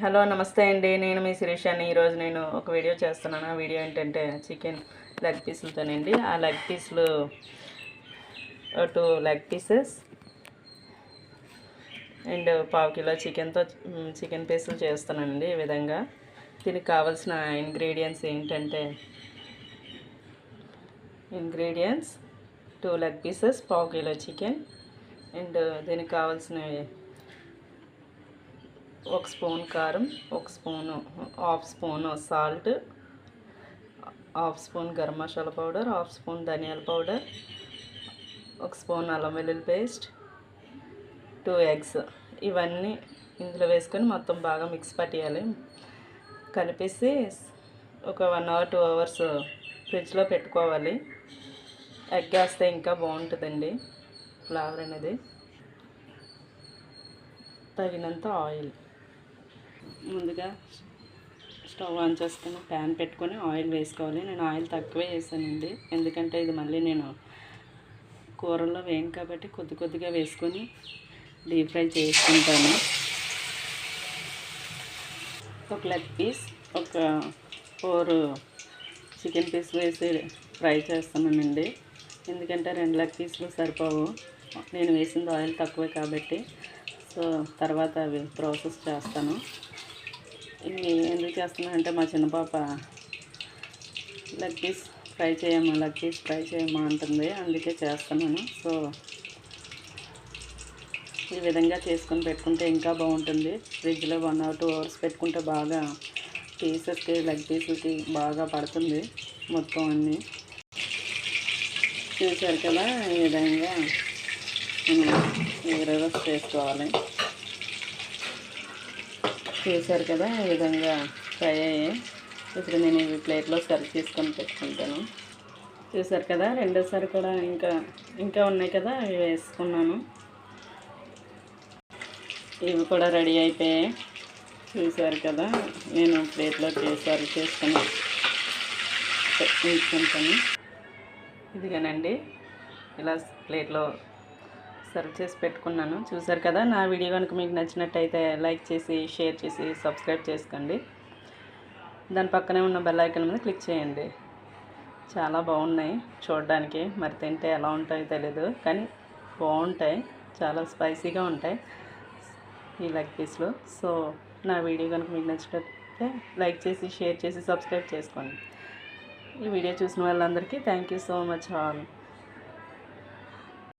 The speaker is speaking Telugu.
హలో నమస్తే అండి. నేను మీ శిరీషాని. ఈరోజు నేను ఒక వీడియో చేస్తున్నాను. ఆ వీడియో ఏంటంటే చికెన్ లెగ్ పీసులతోనండి. ఆ లెగ్ పీసులు 2 లెగ్ పీసెస్ అండ్ పావు కిలో చికెన్తో చికెన్ పీసులు చేస్తున్నానండి. ఈ విధంగా దీనికి కావాల్సిన ఇంగ్రీడియంట్స్ ఏంటంటే 2 లెగ్ పీసెస్, పావు కిలో చికెన్ అండ్ దీనికి కావాల్సినవి 1 స్పూన్ కారం, 1 spoon half spoon salt, half spoon garam masala powder, half spoon ధనియాల పౌడర్, 1 స్పూన్ అల్లం వెల్లుల్లి పేస్ట్, 2 ఎగ్స్. ఇవన్నీ ఇందులో వేసుకొని మొత్తం బాగా మిక్స్ పట్టేయాలి. కలిపేసి ఒక 1 అవర్ 2 అవర్స్ ఫ్రిడ్జ్లో పెట్టుకోవాలి. ఎగ్ వేస్తే ఇంకా బాగుంటుందండి ఫ్లేవర్ అనేది. తగినంత ఆయిల్. ముందుగా స్టవ్ ఆన్ చేసుకొని ప్యాన్ పెట్టుకొని ఆయిల్ వేసుకోవాలి. నేను ఆయిల్ తక్కువే వేసానండి, ఎందుకంటే ఇది మళ్ళీ నేను కూరల్లో వేయను కాబట్టి కొద్దిగా వేసుకొని డీప్ ఫ్రై చేసుకుంటాను. ఒక లెగ్ పీస్, ఒక 4 చికెన్ పీస్ వేసి ఫ్రై చేస్తానండి, ఎందుకంటే 2 లెగ్ పీసులు సరిపోవు. నేను వేసింది ఆయిల్ తక్కువే కాబట్టి. సో తర్వాత అవి ప్రాసెస్ చేస్తాను. ఇవి ఎందుకు చేస్తున్నానంటే మా చిన్న పాప లెగ్ పీస్ ఫ్రై చేయమ్మా అంటుంది, అందుకే చేస్తున్నాను. సో ఈ విధంగా చేసుకొని పెట్టుకుంటే ఇంకా బాగుంటుంది. ఫ్రిడ్జ్లో 1 అవర్ 2 అవర్స్ పెట్టుకుంటే బాగా పీసెస్కి లెగ్ పీసులకి బాగా పడుతుంది మొత్తం అన్నీ. చూసారు కదా, ఈ విధంగా మనం రివర్స్ చేసుకోవాలి. చూసారు కదా, ఈ విధంగా ఫ్రై అయ్యి ఇప్పుడు నేను ఇవి ప్లేట్లో సర్వ్ చేసుకొని పెట్టుకుంటాను. చూసారు కదా, రెండోసారి కూడా ఇంకా ఉన్నాయి కదా, ఇవి వేసుకున్నాను. ఇవి కూడా రెడీ అయిపోయాయి. చూసారు కదా, నేను ప్లేట్లో సర్వ్ చేసుకొని ఉంచుకుంటాను. ఇదిగానండి, ఇలా ప్లేట్లో సర్వ్ చేసి పెట్టుకున్నాను. చూసారు కదా, నా వీడియో కనుక మీకు నచ్చినట్టయితే లైక్ చేసి, షేర్ చేసి, సబ్స్క్రైబ్ చేసుకోండి. దాని పక్కనే ఉన్న బెల్ ఐకాన్ మీద క్లిక్ చేయండి. చాలా బాగున్నాయి చూడడానికి. మరి తింటే ఎలా ఉంటాయో తెలీదు, కానీ బాగుంటాయి. చాలా స్పైసీగా ఉంటాయి ఈ లెగ్ పీస్లు. సో నా వీడియో కనుక మీకు నచ్చినట్టయితే లైక్ చేసి, షేర్ చేసి, సబ్స్క్రైబ్ చేసుకోండి. ఈ వీడియో చూసిన వాళ్ళందరికీ thank you so much all.